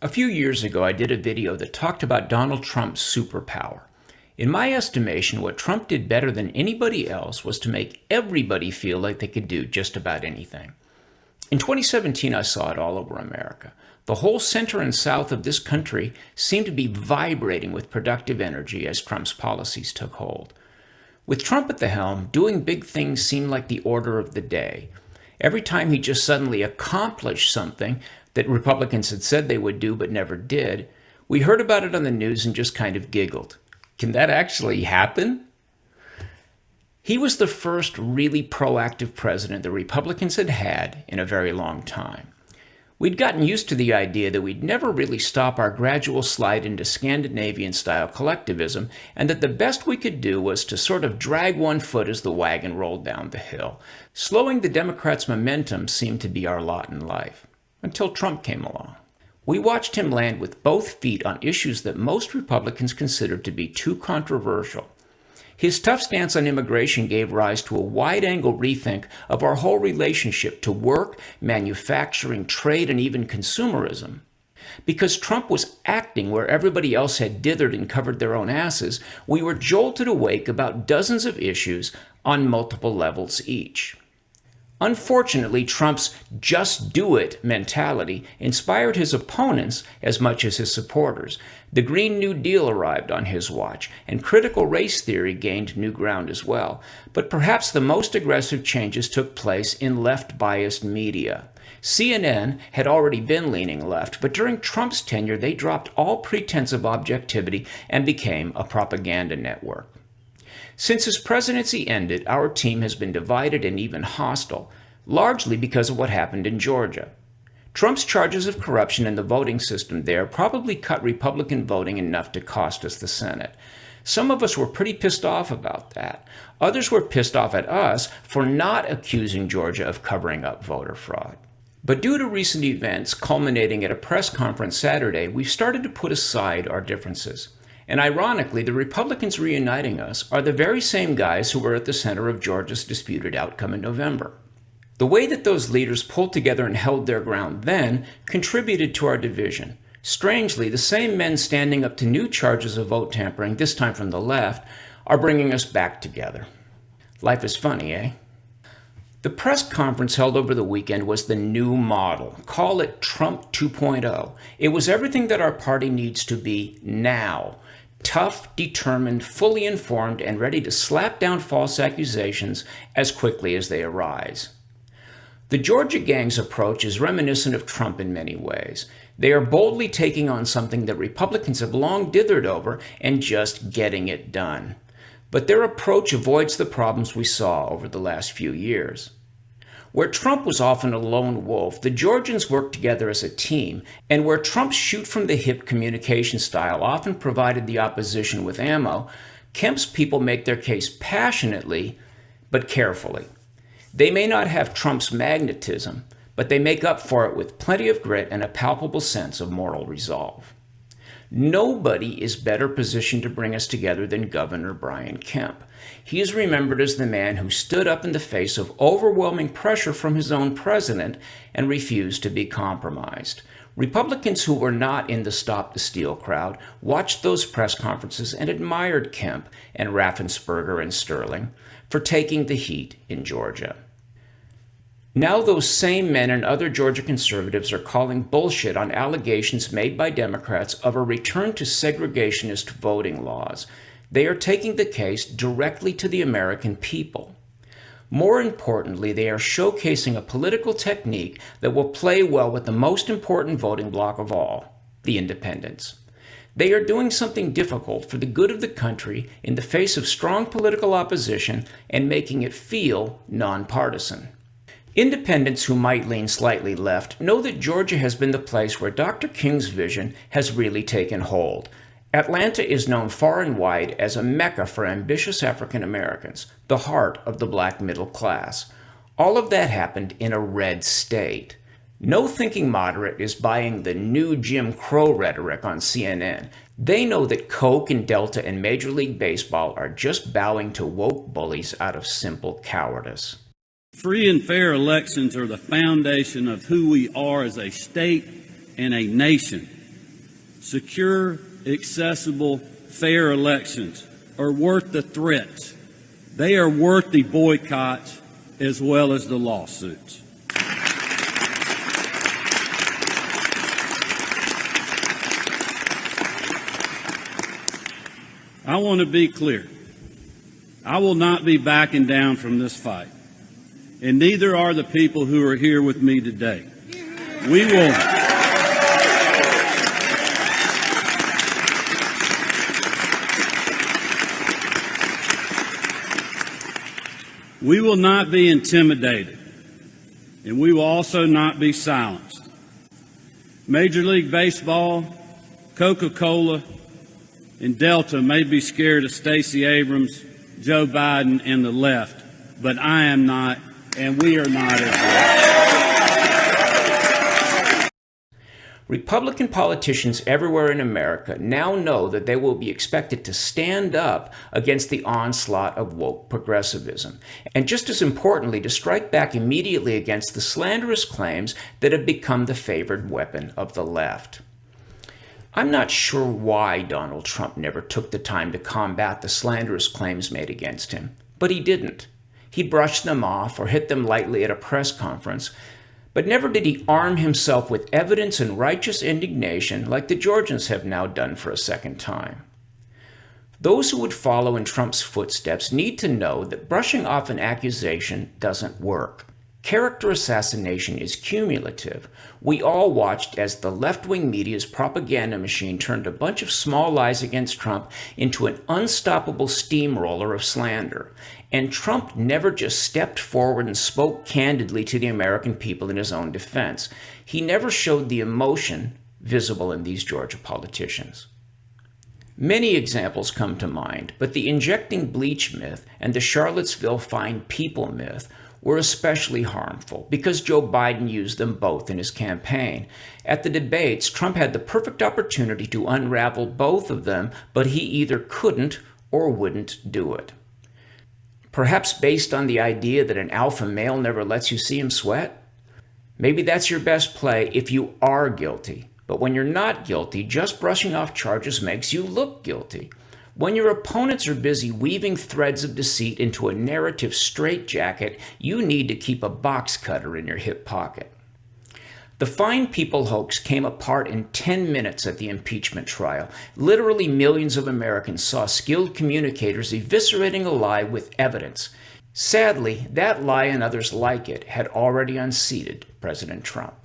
A few years ago, I did a video that talked about Donald Trump's superpower. In my estimation, what Trump did better than anybody else was to make everybody feel like they could do just about anything. In 2017, I saw it all over America. The whole center and south of this country seemed to be vibrating with productive energy as Trump's policies took hold. With Trump at the helm, doing big things seemed like the order of the day. Every time he just suddenly accomplished something that Republicans had said they would do but never did, we heard about it on the news and just kind of giggled. Can that actually happen? He was the first really proactive president the Republicans had had in a very long time. We'd gotten used to the idea that we'd never really stop our gradual slide into Scandinavian-style collectivism, and that the best we could do was to sort of drag one foot as the wagon rolled down the hill. Slowing the Democrats' momentum seemed to be our lot in life, until Trump came along. We watched him land with both feet on issues that most Republicans considered to be too controversial. His tough stance on immigration gave rise to a wide-angle rethink of our whole relationship to work, manufacturing, trade, and even consumerism. Because Trump was acting where everybody else had dithered and covered their own asses, we were jolted awake about dozens of issues on multiple levels each. Unfortunately, Trump's just do it mentality inspired his opponents as much as his supporters. The Green New Deal arrived on his watch, and critical race theory gained new ground as well. But perhaps the most aggressive changes took place in left-biased media. CNN had already been leaning left, but during Trump's tenure, they dropped all pretense of objectivity and became a propaganda network. Since his presidency ended, our team has been divided and even hostile, largely because of what happened in Georgia. Trump's charges of corruption in the voting system there probably cut Republican voting enough to cost us the Senate. Some of us were pretty pissed off about that. Others were pissed off at us for not accusing Georgia of covering up voter fraud. But due to recent events culminating at a press conference Saturday, we've started to put aside our differences. And ironically, the Republicans reuniting us are the very same guys who were at the center of Georgia's disputed outcome in November. The way that those leaders pulled together and held their ground then contributed to our division. Strangely, the same men standing up to new charges of vote tampering, this time from the left, are bringing us back together. Life is funny, eh? The press conference held over the weekend was the new model. Call it Trump 2.0. It was everything that our party needs to be now. Tough, determined, fully informed, and ready to slap down false accusations as quickly as they arise. The Georgia gang's approach is reminiscent of Trump in many ways. They are boldly taking on something that Republicans have long dithered over and just getting it done. But their approach avoids the problems we saw over the last few years. Where Trump was often a lone wolf, the Georgians worked together as a team, and where Trump's shoot-from-the-hip communication style often provided the opposition with ammo, Kemp's people make their case passionately, but carefully. They may not have Trump's magnetism, but they make up for it with plenty of grit and a palpable sense of moral resolve. Nobody is better positioned to bring us together than Governor Brian Kemp. He is remembered as the man who stood up in the face of overwhelming pressure from his own president and refused to be compromised. Republicans who were not in the Stop the Steal crowd watched those press conferences and admired Kemp and Raffensperger and Sterling for taking the heat in Georgia. Now those same men and other Georgia conservatives are calling bullshit on allegations made by Democrats of a return to segregationist voting laws. They are taking the case directly to the American people. More importantly, they are showcasing a political technique that will play well with the most important voting bloc of all, the independents. They are doing something difficult for the good of the country in the face of strong political opposition and making it feel nonpartisan. Independents who might lean slightly left know that Georgia has been the place where Dr. King's vision has really taken hold. Atlanta is known far and wide as a mecca for ambitious African Americans, the heart of the black middle class. All of that happened in a red state. No thinking moderate is buying the new Jim Crow rhetoric on CNN. They know that Coke and Delta and Major League Baseball are just bowing to woke bullies out of simple cowardice. Free and fair elections are the foundation of who we are as a state and a nation. secure, accessible, fair elections are worth the threats. They are worth the boycotts as well as the lawsuits. I want to be clear. I will not be backing down from this fight, and neither are the people who are here with me today. We will not be intimidated, and we will also not be silenced. Major League Baseball, Coca-Cola, and Delta may be scared of Stacey Abrams, Joe Biden, and the left, but I am not, and we are not as well. Republican politicians everywhere in America now know that they will be expected to stand up against the onslaught of woke progressivism, and just as importantly, to strike back immediately against the slanderous claims that have become the favored weapon of the left. I'm not sure why Donald Trump never took the time to combat the slanderous claims made against him, but he didn't. He brushed them off or hit them lightly at a press conference, but never did he arm himself with evidence and righteous indignation like the Georgians have now done for a second time. Those who would follow in Trump's footsteps need to know that brushing off an accusation doesn't work. Character assassination is cumulative. We all watched as the left-wing media's propaganda machine turned a bunch of small lies against Trump into an unstoppable steamroller of slander. And Trump never just stepped forward and spoke candidly to the American people in his own defense. He never showed the emotion visible in these Georgia politicians. Many examples come to mind, but the injecting bleach myth and the Charlottesville fine people myth were especially harmful because Joe Biden used them both in his campaign. At the debates, Trump had the perfect opportunity to unravel both of them, but he either couldn't or wouldn't do it. Perhaps based on the idea that an alpha male never lets you see him sweat? Maybe that's your best play if you are guilty. But when you're not guilty, just brushing off charges makes you look guilty. When your opponents are busy weaving threads of deceit into a narrative straitjacket, you need to keep a box cutter in your hip pocket. The fine people hoax came apart in 10 minutes at the impeachment trial. Literally millions of Americans saw skilled communicators eviscerating a lie with evidence. Sadly, that lie and others like it had already unseated President Trump.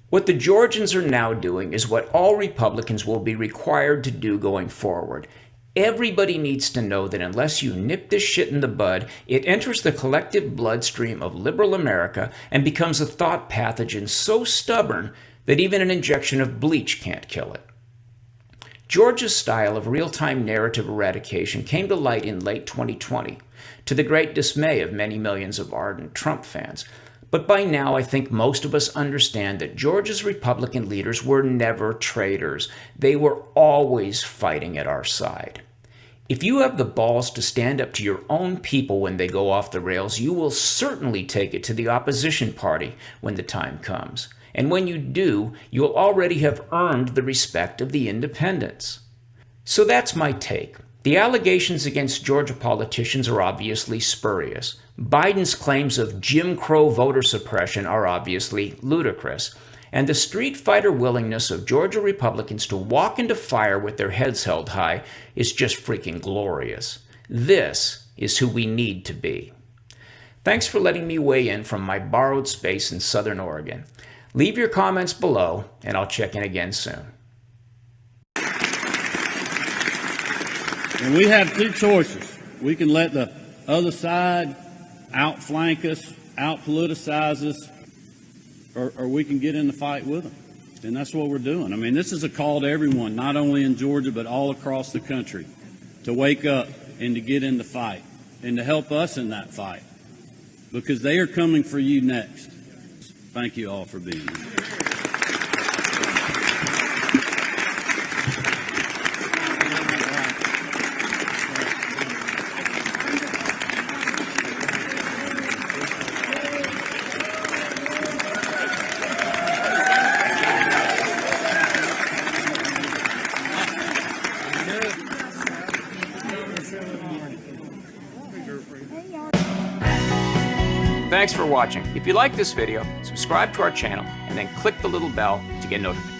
What the Georgians are now doing is what all Republicans will be required to do going forward. Everybody needs to know that unless you nip this shit in the bud, it enters the collective bloodstream of liberal America and becomes a thought pathogen so stubborn that even an injection of bleach can't kill it. Georgia's style of real-time narrative eradication came to light in late 2020, to the great dismay of many millions of ardent Trump fans. But by now, I think most of us understand that Georgia's Republican leaders were never traitors. They were always fighting at our side. If you have the balls to stand up to your own people when they go off the rails, you will certainly take it to the opposition party when the time comes. And when you do, you'll already have earned the respect of the independents. So that's my take. The allegations against Georgia politicians are obviously spurious. Biden's claims of Jim Crow voter suppression are obviously ludicrous. And the street fighter willingness of Georgia Republicans to walk into fire with their heads held high is just freaking glorious. This is who we need to be. Thanks for letting me weigh in from my borrowed space in Southern Oregon. Leave your comments below, and I'll check in again soon. And we have two choices. We can let the other side outflank us, outpoliticize us, or we can get in the fight with them. And that's what we're doing. I mean, this is a call to everyone, not only in Georgia, but all across the country, to wake up and to get in the fight and to help us in that fight, because they are coming for you next. Thank you all for being here. Thanks for watching. If you like this video, subscribe to our channel and then click the little bell to get notifications.